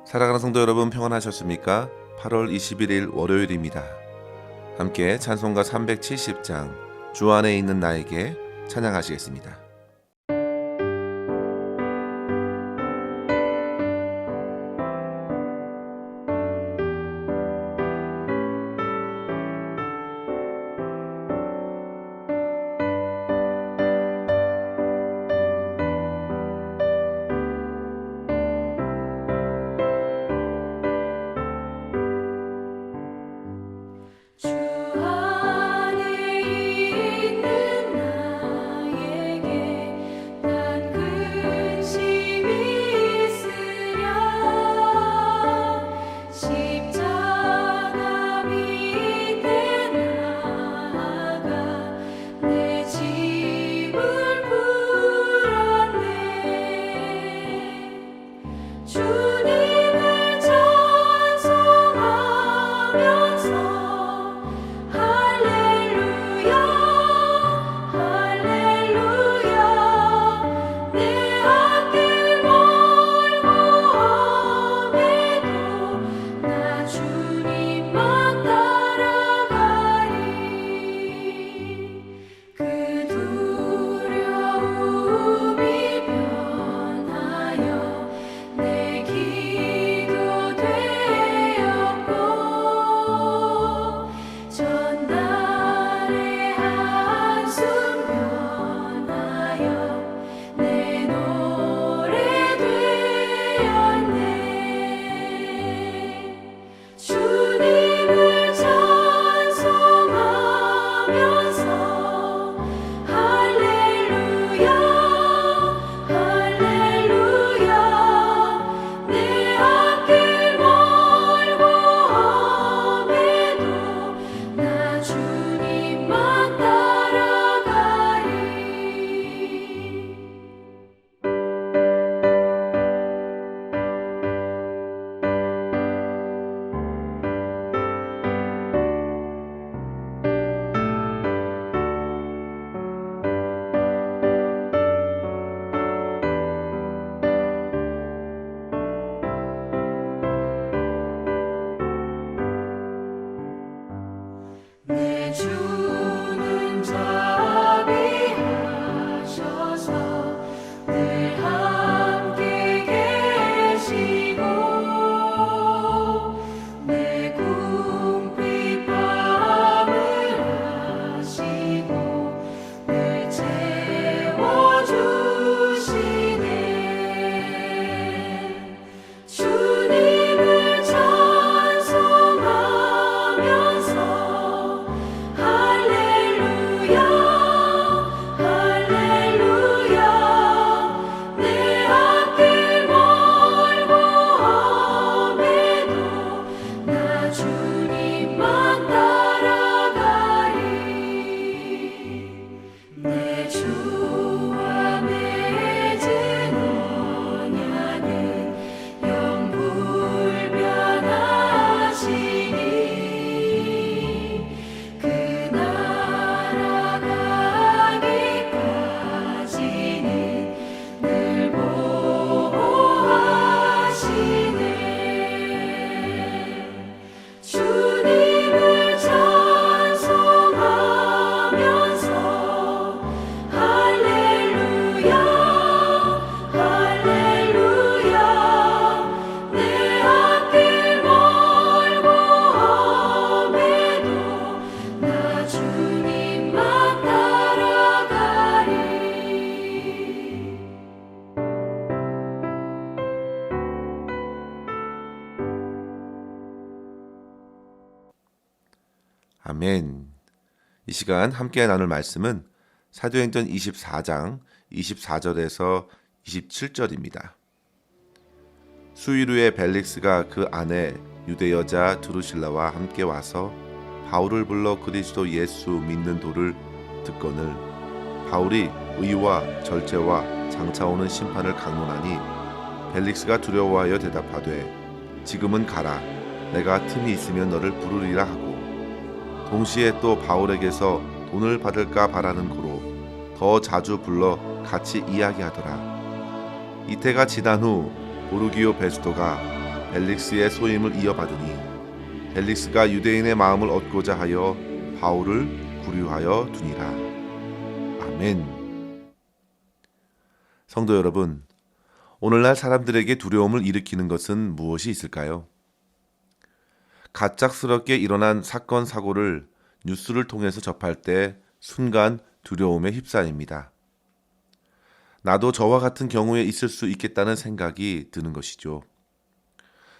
사랑하는 성도 여러분, 평안하셨습니까? 8월 21일 월요일입니다. 함께 찬송가 370장 주 안에 있는 나에게 찬양하시겠습니다. 주 안에 있는 나에게 난 근심이 있으랴. 십자가 밑에 나아가 내 짐을 풀었네. 주님을 찬송하면서 내 주는 자비하셔서 늘 함께 계시고 내 궁핍함을 아시고 늘 채워주시네. 주님을 찬송하면서 내 앞길 멀고 험해도 나 주님만 따라가리. 내 주와 맺은 언약은 영불변하시니 그 나라 가기까지는 늘 보호하시네. 주님을 찬송하면서 할렐루야 할렐루야. 내 앞길 멀고 험해도 나 주님만 따라가리. 아멘. 이 시간 함께 나눌 말씀은 사도행전 24장 24절에서 27절입니다. 수일 후에 벨릭스가 그 아내 유대 여자 드루실라와 함께 와서 바울을 불러 그리스도 예수 믿는 도를 듣거늘 바울이 의와 절제와 장차 오는 심판을 강론하니 벨릭스가 두려워하여 대답하되 지금은 가라. 내가 틈이 있으면 너를 부르리라 하고 동시에 또 바울에게서 돈을 받을까 바라는 고로 더 자주 불러 같이 이야기하더라. 이태가 지난 후 보르기오 베스도가 벨릭스의 소임을 이어받으니 벨릭스가 유대인의 마음을 얻고자 하여 바울을 구류하여 두니라. 아멘. 성도 여러분, 오늘날 사람들에게 두려움을 일으키는 것은 무엇이 있을까요? 갑작스럽게 일어난 사건, 사고를 뉴스를 통해서 접할 때 순간 두려움에 휩싸입니다. 나도 저와 같은 경우에 있을 수 있겠다는 생각이 드는 것이죠.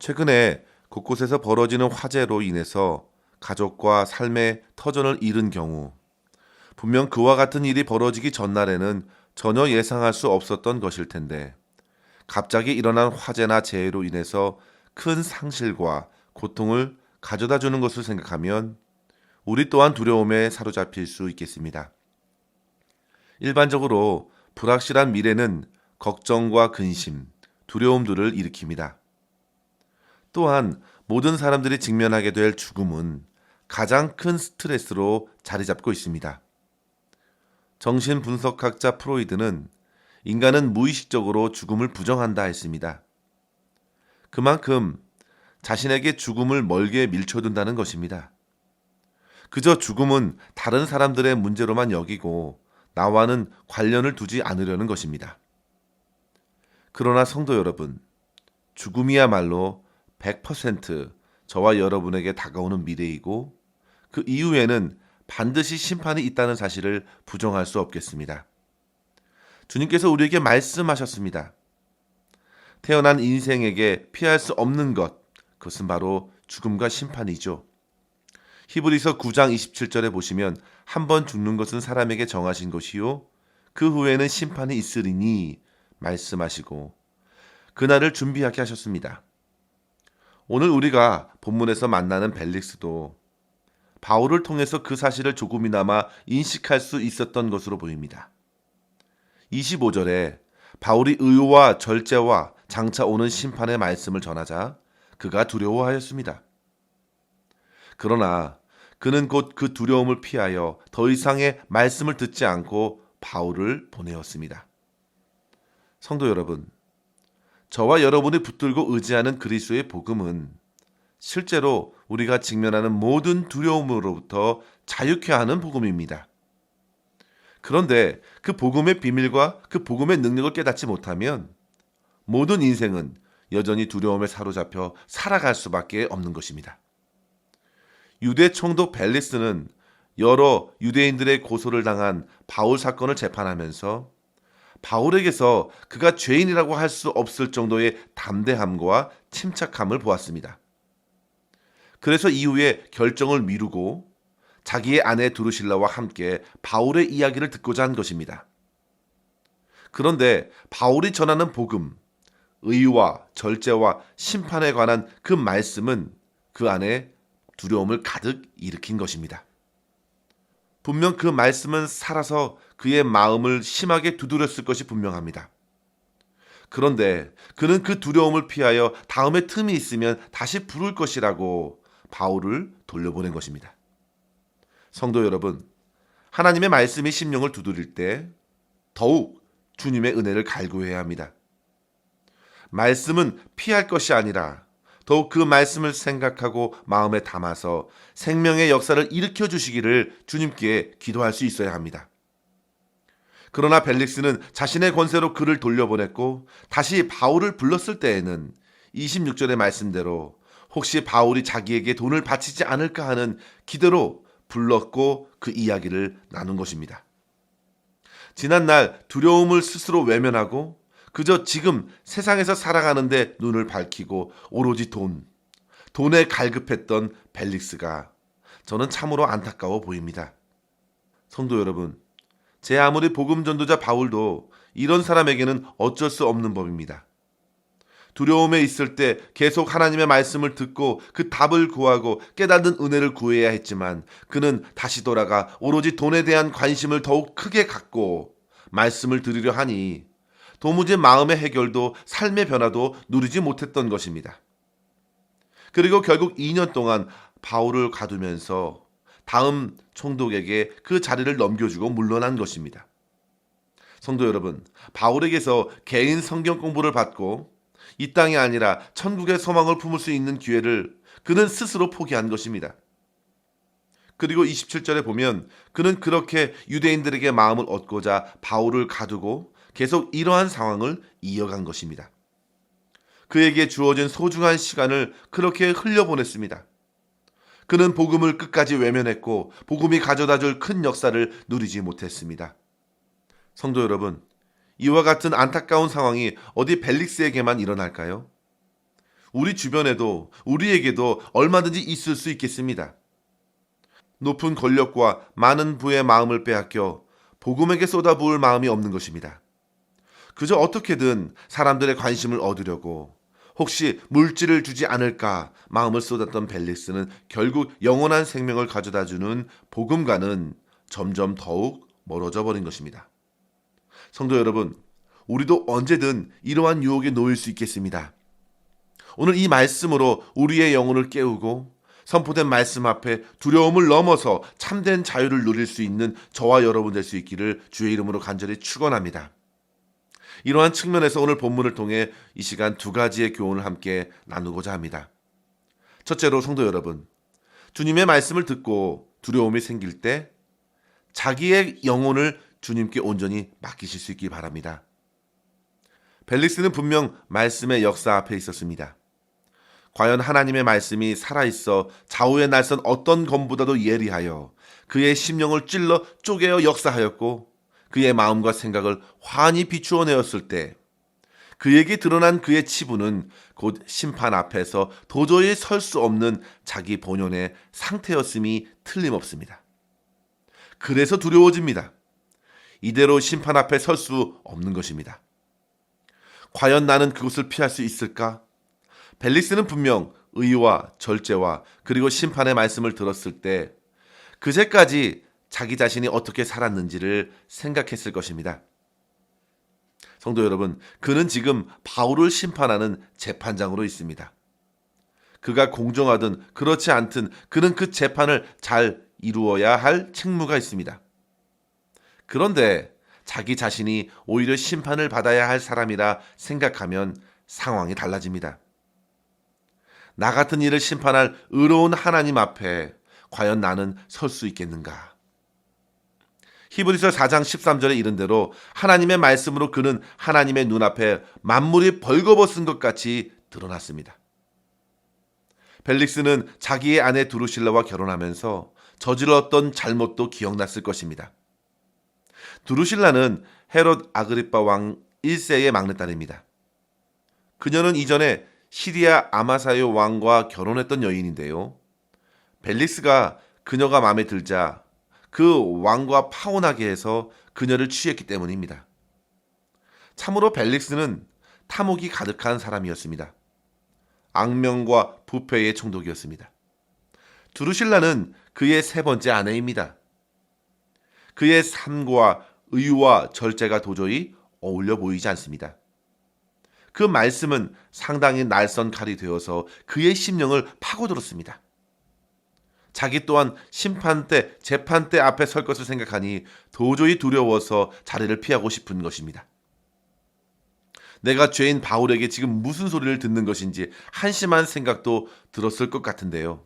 최근에 곳곳에서 벌어지는 화재로 인해서 가족과 삶의 터전을 잃은 경우, 분명 그와 같은 일이 벌어지기 전날에는 전혀 예상할 수 없었던 것일 텐데, 갑자기 일어난 화재나 재해로 인해서 큰 상실과 고통을 가져다 주는 것을 생각하면 우리 또한 두려움에 사로잡힐 수 있겠습니다. 일반적으로 불확실한 미래는 걱정과 근심, 두려움들을 일으킵니다. 또한 모든 사람들이 직면하게 될 죽음은 가장 큰 스트레스로 자리 잡고 있습니다. 정신분석학자 프로이드는 인간은 무의식적으로 죽음을 부정한다 했습니다. 그만큼 자신에게 죽음을 멀게 밀쳐둔다는 것입니다. 그저 죽음은 다른 사람들의 문제로만 여기고 나와는 관련을 두지 않으려는 것입니다. 그러나 성도 여러분, 죽음이야말로 100% 저와 여러분에게 다가오는 미래이고 그 이후에는 반드시 심판이 있다는 사실을 부정할 수 없겠습니다. 주님께서 우리에게 말씀하셨습니다. 태어난 인생에게 피할 수 없는 것, 그것은 바로 죽음과 심판이죠. 히브리서 9장 27절에 보시면 한 번 죽는 것은 사람에게 정하신 것이요 그 후에는 심판이 있으리니 말씀하시고 그날을 준비하게 하셨습니다. 오늘 우리가 본문에서 만나는 벨릭스도 바울을 통해서 그 사실을 조금이나마 인식할 수 있었던 것으로 보입니다. 25절에 바울이 의와 절제와 장차 오는 심판의 말씀을 전하자 그가 두려워하였습니다. 그러나 그는 곧 그 두려움을 피하여 더 이상의 말씀을 듣지 않고 바울을 보내었습니다. 성도 여러분, 저와 여러분이 붙들고 의지하는 그리스도의 복음은 실제로 우리가 직면하는 모든 두려움으로부터 자유케 하는 복음입니다. 그런데 그 복음의 비밀과 그 복음의 능력을 깨닫지 못하면 모든 인생은 여전히 두려움에 사로잡혀 살아갈 수밖에 없는 것입니다. 유대 총독 벨릭스는 여러 유대인들의 고소를 당한 바울 사건을 재판하면서 바울에게서 그가 죄인이라고 할 수 없을 정도의 담대함과 침착함을 보았습니다. 그래서 이후에 결정을 미루고 자기의 아내 두루실라와 함께 바울의 이야기를 듣고자 한 것입니다. 그런데 바울이 전하는 복음, 의와 절제와 심판에 관한 그 말씀은 그 안에 두려움을 가득 일으킨 것입니다. 분명 그 말씀은 살아서 그의 마음을 심하게 두드렸을 것이 분명합니다. 그런데 그는 그 두려움을 피하여 다음에 틈이 있으면 다시 부를 것이라고 바울을 돌려보낸 것입니다. 성도 여러분, 하나님의 말씀이 심령을 두드릴 때 더욱 주님의 은혜를 갈구해야 합니다. 말씀은 피할 것이 아니라 더욱 그 말씀을 생각하고 마음에 담아서 생명의 역사를 일으켜 주시기를 주님께 기도할 수 있어야 합니다. 그러나 벨릭스는 자신의 권세로 그를 돌려보냈고 다시 바울을 불렀을 때에는 26절의 말씀대로 혹시 바울이 자기에게 돈을 바치지 않을까 하는 기대로 불렀고 그 이야기를 나눈 것입니다. 지난날 두려움을 스스로 외면하고 그저 지금 세상에서 살아가는데 눈을 밝히고 오로지 돈에 갈급했던 벨릭스가 저는 참으로 안타까워 보입니다. 성도 여러분, 제 아무리 복음 전도자 바울도 이런 사람에게는 어쩔 수 없는 법입니다. 두려움에 있을 때 계속 하나님의 말씀을 듣고 그 답을 구하고 깨닫는 은혜를 구해야 했지만 그는 다시 돌아가 오로지 돈에 대한 관심을 더욱 크게 갖고 말씀을 들으려 하니 도무지 마음의 해결도 삶의 변화도 누리지 못했던 것입니다. 그리고 결국 2년 동안 바울을 가두면서 다음 총독에게 그 자리를 넘겨주고 물러난 것입니다. 성도 여러분, 바울에게서 개인 성경 공부를 받고 이 땅이 아니라 천국의 소망을 품을 수 있는 기회를 그는 스스로 포기한 것입니다. 그리고 27절에 보면 그는 그렇게 유대인들에게 마음을 얻고자 바울을 가두고 계속 이러한 상황을 이어간 것입니다. 그에게 주어진 소중한 시간을 그렇게 흘려보냈습니다. 그는 복음을 끝까지 외면했고 복음이 가져다줄 큰 역사를 누리지 못했습니다. 성도 여러분, 이와 같은 안타까운 상황이 어디 벨릭스에게만 일어날까요? 우리 주변에도 우리에게도 얼마든지 있을 수 있겠습니다. 높은 권력과 많은 부의 마음을 빼앗겨 복음에게 쏟아부을 마음이 없는 것입니다. 그저 어떻게든 사람들의 관심을 얻으려고 혹시 물질을 주지 않을까 마음을 쏟았던 벨릭스는 결국 영원한 생명을 가져다주는 복음과는 점점 더욱 멀어져 버린 것입니다. 성도 여러분, 우리도 언제든 이러한 유혹에 놓일 수 있겠습니다. 오늘 이 말씀으로 우리의 영혼을 깨우고 선포된 말씀 앞에 두려움을 넘어서 참된 자유를 누릴 수 있는 저와 여러분 될 수 있기를 주의 이름으로 간절히 축원합니다. 이러한 측면에서 오늘 본문을 통해 이 시간 두 가지의 교훈을 함께 나누고자 합니다. 첫째로 성도 여러분, 주님의 말씀을 듣고 두려움이 생길 때 자기의 영혼을 주님께 온전히 맡기실 수 있기 바랍니다. 벨릭스는 분명 말씀의 역사 앞에 있었습니다. 과연 하나님의 말씀이 살아있어 좌우에 날선 어떤 검보다도 예리하여 그의 심령을 찔러 쪼개어 역사하였고 그의 마음과 생각을 환히 비추어 내었을 때 그에게 드러난 그의 치부는 곧 심판 앞에서 도저히 설 수 없는 자기 본연의 상태였음이 틀림없습니다. 그래서 두려워집니다. 이대로 심판 앞에 설 수 없는 것입니다. 과연 나는 그곳을 피할 수 있을까? 벨릭스는 분명 의와 절제와 그리고 심판의 말씀을 들었을 때 그제까지 자기 자신이 어떻게 살았는지를 생각했을 것입니다. 성도 여러분, 그는 지금 바울을 심판하는 재판장으로 있습니다. 그가 공정하든 그렇지 않든 그는 그 재판을 잘 이루어야 할 책무가 있습니다. 그런데 자기 자신이 오히려 심판을 받아야 할 사람이라 생각하면 상황이 달라집니다. 나 같은 이를 심판할 의로운 하나님 앞에 과연 나는 설 수 있겠는가? 히브리서 4장 13절에 이른 대로 하나님의 말씀으로 그는 하나님의 눈앞에 만물이 벌거벗은 것 같이 드러났습니다. 벨릭스는 자기의 아내 두루실라와 결혼하면서 저질렀던 잘못도 기억났을 것입니다. 두루실라는 헤롯 아그리빠 왕 1세의 막내딸입니다. 그녀는 이전에 시리아 아마사요 왕과 결혼했던 여인인데요. 벨릭스가 그녀가 마음에 들자 그 왕과 파혼하게 해서 그녀를 취했기 때문입니다. 참으로 벨릭스는 탐욕이 가득한 사람이었습니다. 악명과 부패의 총독이었습니다. 두루실라는 그의 세 번째 아내입니다. 그의 삶과 의와 절제가 도저히 어울려 보이지 않습니다. 그 말씀은 상당히 날선 칼이 되어서 그의 심령을 파고들었습니다. 자기 또한 심판 때, 재판 때 앞에 설 것을 생각하니 도저히 두려워서 자리를 피하고 싶은 것입니다. 내가 죄인 바울에게 지금 무슨 소리를 듣는 것인지 한심한 생각도 들었을 것 같은데요.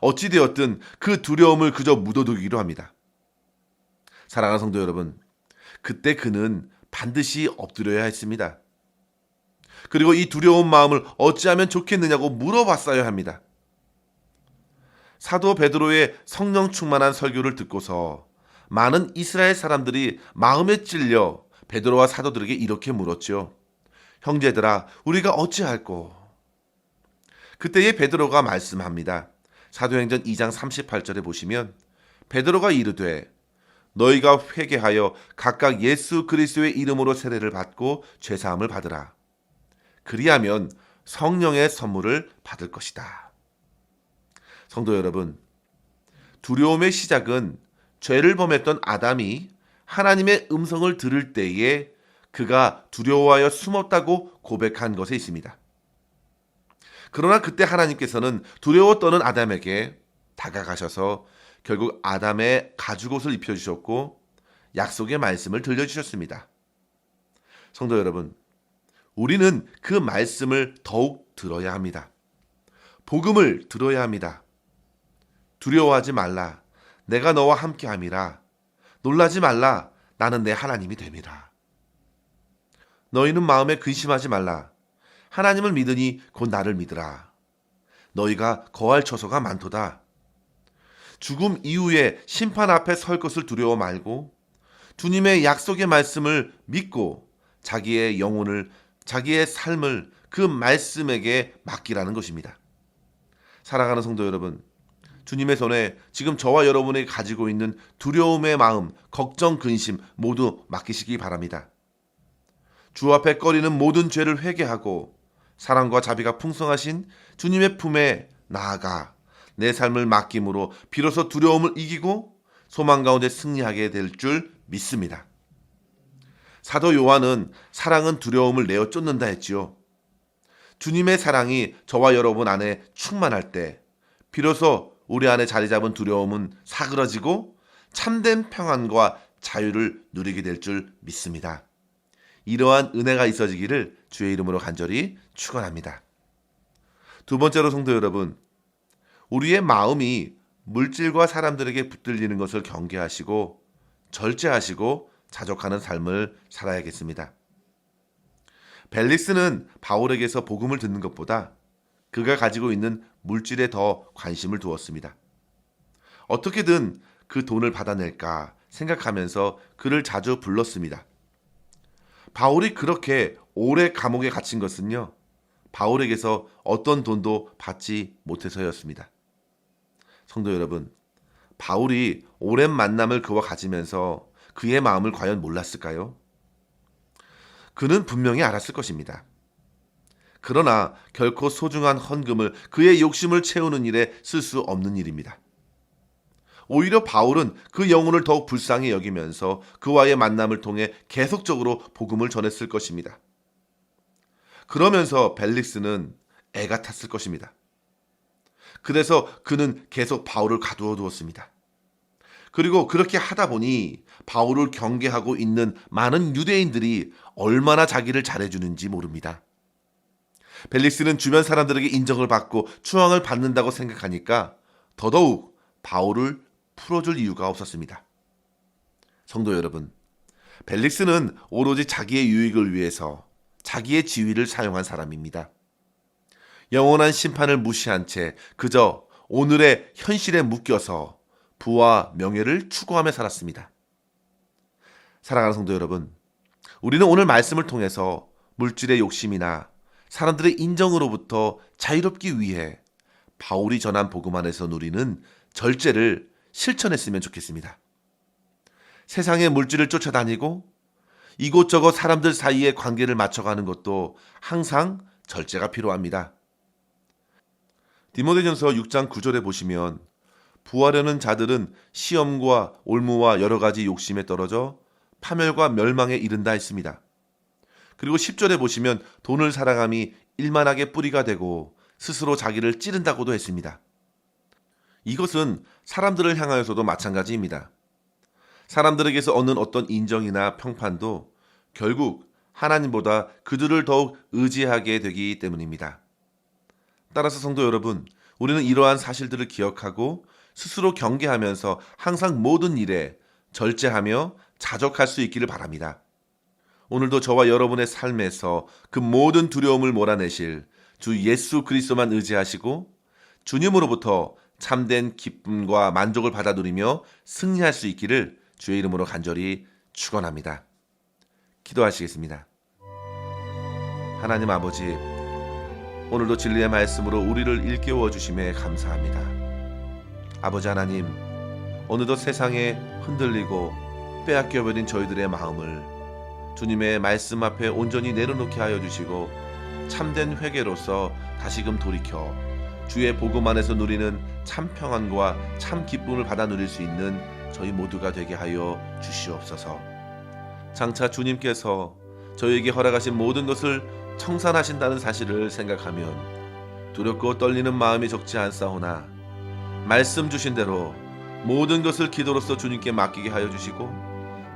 어찌되었든 그 두려움을 그저 묻어두기로 합니다. 사랑하는 성도 여러분, 그때 그는 반드시 엎드려야 했습니다. 그리고 이 두려운 마음을 어찌하면 좋겠느냐고 물어봤어야 합니다. 사도 베드로의 성령 충만한 설교를 듣고서 많은 이스라엘 사람들이 마음에 찔려 베드로와 사도들에게 이렇게 물었죠. 형제들아, 우리가 어찌할꼬? 그때에 베드로가 말씀합니다. 사도행전 2장 38절에 보시면 베드로가 이르되 너희가 회개하여 각각 예수 그리스도의 이름으로 세례를 받고 죄사함을 받으라. 그리하면 성령의 선물을 받을 것이다. 성도 여러분, 두려움의 시작은 죄를 범했던 아담이 하나님의 음성을 들을 때에 그가 두려워하여 숨었다고 고백한 것에 있습니다. 그러나 그때 하나님께서는 두려워 떠는 아담에게 다가가셔서 결국 아담의 가죽옷을 입혀주셨고 약속의 말씀을 들려주셨습니다. 성도 여러분, 우리는 그 말씀을 더욱 들어야 합니다. 복음을 들어야 합니다. 두려워하지 말라. 내가 너와 함께함이라. 놀라지 말라. 나는 내 하나님이 됨이라. 너희는 마음에 근심하지 말라. 하나님을 믿으니 곧 나를 믿으라. 너희가 거할 처소가 많도다. 죽음 이후에 심판 앞에 설 것을 두려워 말고 주님의 약속의 말씀을 믿고 자기의 영혼을, 자기의 삶을 그 말씀에게 맡기라는 것입니다. 사랑하는 성도 여러분, 주님의 손에 지금 저와 여러분이 가지고 있는 두려움의 마음, 걱정, 근심 모두 맡기시기 바랍니다. 주 앞에 꺼리는 모든 죄를 회개하고 사랑과 자비가 풍성하신 주님의 품에 나아가 내 삶을 맡김으로 비로소 두려움을 이기고 소망 가운데 승리하게 될 줄 믿습니다. 사도 요한은 사랑은 두려움을 내어 쫓는다 했지요. 주님의 사랑이 저와 여러분 안에 충만할 때 비로소 우리 안에 자리 잡은 두려움은 사그러지고 참된 평안과 자유를 누리게 될 줄 믿습니다. 이러한 은혜가 있어지기를 주의 이름으로 간절히 축원합니다. 두 번째로 성도 여러분, 우리의 마음이 물질과 사람들에게 붙들리는 것을 경계하시고 절제하시고 자족하는 삶을 살아야겠습니다. 벨릭스는 바울에게서 복음을 듣는 것보다 그가 가지고 있는 물질에 더 관심을 두었습니다. 어떻게든 그 돈을 받아낼까 생각하면서 그를 자주 불렀습니다. 바울이 그렇게 오래 감옥에 갇힌 것은요, 바울에게서 어떤 돈도 받지 못해서였습니다. 성도 여러분, 바울이 오랜 만남을 그와 가지면서 그의 마음을 과연 몰랐을까요? 그는 분명히 알았을 것입니다. 그러나 결코 소중한 헌금을 그의 욕심을 채우는 일에 쓸 수 없는 일입니다. 오히려 바울은 그 영혼을 더욱 불쌍히 여기면서 그와의 만남을 통해 계속적으로 복음을 전했을 것입니다. 그러면서 벨릭스는 애가 탔을 것입니다. 그래서 그는 계속 바울을 가두어 두었습니다. 그리고 그렇게 하다 보니 바울을 경계하고 있는 많은 유대인들이 얼마나 자기를 잘해주는지 모릅니다. 벨릭스는 주변 사람들에게 인정을 받고 추앙을 받는다고 생각하니까 더더욱 바울을 풀어줄 이유가 없었습니다. 성도 여러분, 벨릭스는 오로지 자기의 유익을 위해서 자기의 지위를 사용한 사람입니다. 영원한 심판을 무시한 채 그저 오늘의 현실에 묶여서 부와 명예를 추구하며 살았습니다. 사랑하는 성도 여러분, 우리는 오늘 말씀을 통해서 물질의 욕심이나 사람들의 인정으로부터 자유롭기 위해 바울이 전한 복음 안에서 누리는 절제를 실천했으면 좋겠습니다. 세상의 물질을 쫓아다니고 이곳저곳 사람들 사이에 관계를 맞춰가는 것도 항상 절제가 필요합니다. 디모데전서 6장 9절에 보시면 부하려는 자들은 시험과 올무와 여러 가지 욕심에 떨어져 파멸과 멸망에 이른다 했습니다. 그리고 10절에 보시면 돈을 사랑함이 일만하게 뿌리가 되고 스스로 자기를 찌른다고도 했습니다. 이것은 사람들을 향하여서도 마찬가지입니다. 사람들에게서 얻는 어떤 인정이나 평판도 결국 하나님보다 그들을 더욱 의지하게 되기 때문입니다. 따라서 성도 여러분, 우리는 이러한 사실들을 기억하고 스스로 경계하면서 항상 모든 일에 절제하며 자족할 수 있기를 바랍니다. 오늘도 저와 여러분의 삶에서 그 모든 두려움을 몰아내실 주 예수 그리스도만 의지하시고 주님으로부터 참된 기쁨과 만족을 받아 누리며 승리할 수 있기를 주의 이름으로 간절히 축원합니다. 기도하시겠습니다. 하나님 아버지, 오늘도 진리의 말씀으로 우리를 일깨워 주심에 감사합니다. 아버지 하나님, 오늘도 세상에 흔들리고 빼앗겨버린 저희들의 마음을 주님의 말씀 앞에 온전히 내려놓게 하여 주시고 참된 회개로서 다시금 돌이켜 주의 복음 안에서 누리는 참 평안과 참 기쁨을 받아 누릴 수 있는 저희 모두가 되게 하여 주시옵소서. 장차 주님께서 저희에게 허락하신 모든 것을 청산하신다는 사실을 생각하면 두렵고 떨리는 마음이 적지 않사오나 말씀 주신 대로 모든 것을 기도로서 주님께 맡기게 하여 주시고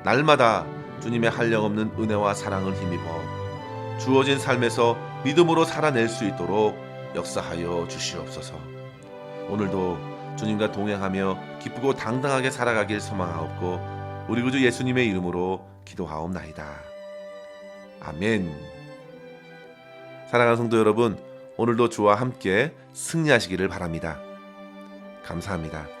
날마다 주님의 한량없는 은혜와 사랑을 힘입어 주어진 삶에서 믿음으로 살아낼 수 있도록 역사하여 주시옵소서. 오늘도 주님과 동행하며 기쁘고 당당하게 살아가길 소망하옵고 우리 구주 예수님의 이름으로 기도하옵나이다. 아멘. 사랑하는 성도 여러분, 오늘도 주와 함께 승리하시기를 바랍니다. 감사합니다.